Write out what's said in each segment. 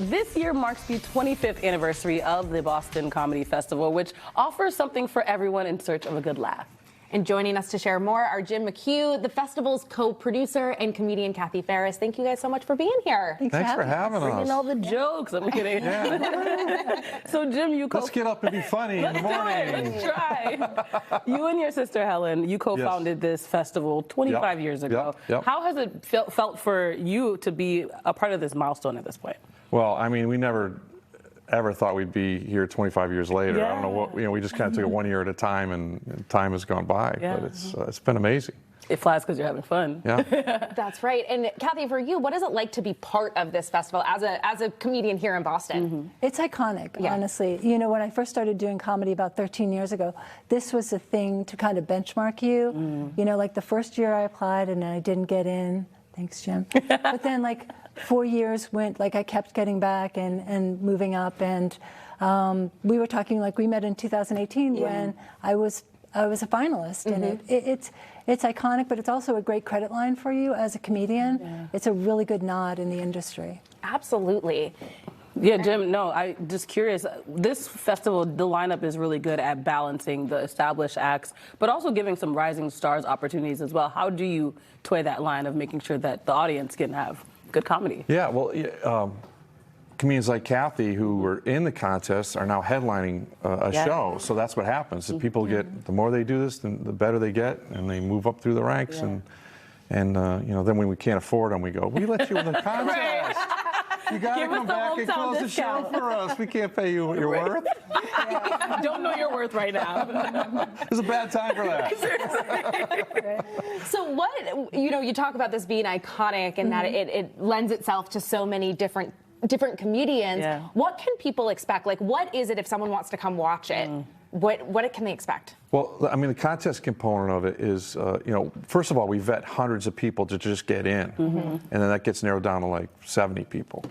This year marks the 25th anniversary of the Boston Comedy Festival, which offers something for everyone in search of a good laugh. And joining us to share more are McCue, the festival's co-producer, and comedian Kathe Farris. Thank you guys so much for being here. Thanks for having us. Bringing all the jokes. I'm kidding. Yeah. So, Jim, let's get up and be funny in the morning. Let's try. You and your sister, Helen, you co-founded this festival 25 years ago. Yep. How has it felt for you to be a part of this milestone at this point? Well, I mean, we never ever thought we'd be here 25 years later. Yeah. I don't know what, we just kind of took it 1 year at a time, and time has gone by. Yeah. But it's been amazing. It flies because you're having fun. Yeah. That's right. And Kathe, for you, what is it like to be part of this festival as a comedian here in Boston? Mm-hmm. It's iconic, honestly. You know, when I first started doing comedy about 13 years ago, this was the thing to kind of benchmark you. You know, like the first year I applied and I didn't get in. Thanks, Jim. But then, like, 4 years went, like, I kept getting back and moving up. And we were talking, like, we met in 2018 when I was a finalist. And it's iconic, but it's also a great credit line for you as a comedian. It's a really good nod in the industry. Absolutely. Yeah, Jim, no, I'm just curious. This festival, the lineup is really good at balancing the established acts, but also giving some rising stars opportunities as well. How do you toy that line of making sure that the audience can have good comedy? Yeah, well, comedians like Kathe, who were in the contest, are now headlining a show. So that's what happens. The people get, the more they do this, the better they get, and they move up through the ranks. And you know, then when we can't afford them, we go, we let you in the contest. You got to come back and close the show for us. We can't pay you what you're worth. Don't know your worth right now. It's a bad time for that. So what, you know, you talk about this being iconic and that it lends itself to so many different comedians. What can people expect? Like, what is it if someone wants to come watch it? What can they expect? Well, I mean, the contest component of it is, you know, first of all, we vet hundreds of people to just get in, and then that gets narrowed down to like 70 people,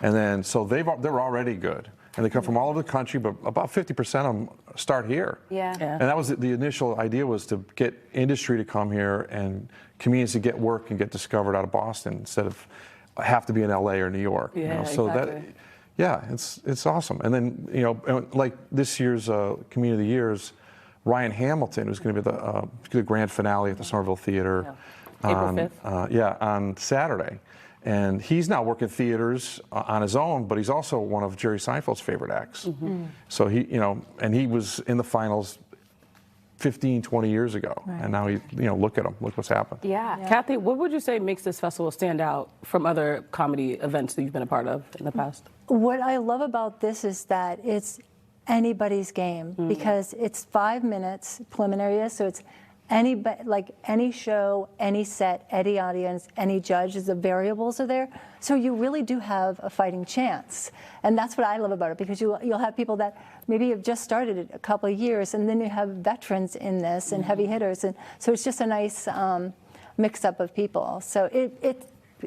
and then so they're already good, and they come from all over the country, but about 50% of them start here. And that was the initial idea, was to get industry to come here and comedians to get work and get discovered out of Boston instead of have to be in LA or New York. You know? So that. Yeah, it's awesome. And then, you know, like this year's Comedian of the Year is Ryan Hamilton, who's going to be the grand finale at the Somerville Theater April 5th. On Saturday. And he's now working theaters on his own, but he's also one of Jerry Seinfeld's favorite acts. So he, you know, and he was in the finals 15, 20 years ago, and now he, you know, look at him, look what's happened. Kathe, what would you say makes this festival stand out from other comedy events that you've been a part of in the past? What I love about this is that it's anybody's game, because it's 5 minutes preliminary, so it's any show, any set, any audience, any judge, the variables are there. So you really do have a fighting chance. And that's what I love about it, because you'll have people that maybe have just started it a couple of years, and then you have veterans in this and heavy hitters. And so it's just a nice mix-up of people. So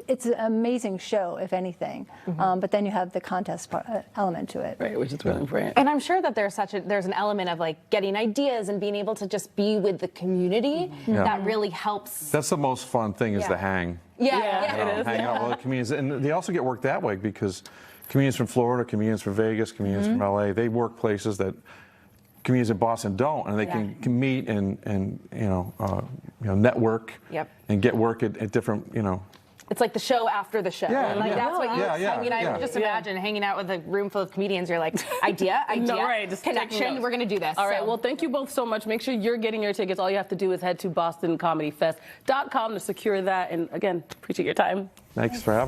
it's an amazing show, if anything. But then you have the contest element to it. Right, which is really important. And I'm sure that there's an element of like getting ideas and being able to just be with the community that really helps. That's the most fun thing, is the hang. It is. Hang out with other comedians. And they also get work that way, because comedians from Florida, comedians from Vegas, comedians from LA, they work places that comedians in Boston don't, and they can meet and you know, network and get work at different, you know. It's like the show after the show. That's what you. I mean, I just imagine hanging out with a room full of comedians. You're like, idea, just connection. We're going to do this. All right. Well, thank you both so much. Make sure you're getting your tickets. All you have to do is head to bostoncomedyfest.com to secure that. And again, appreciate your time. Thanks for having me.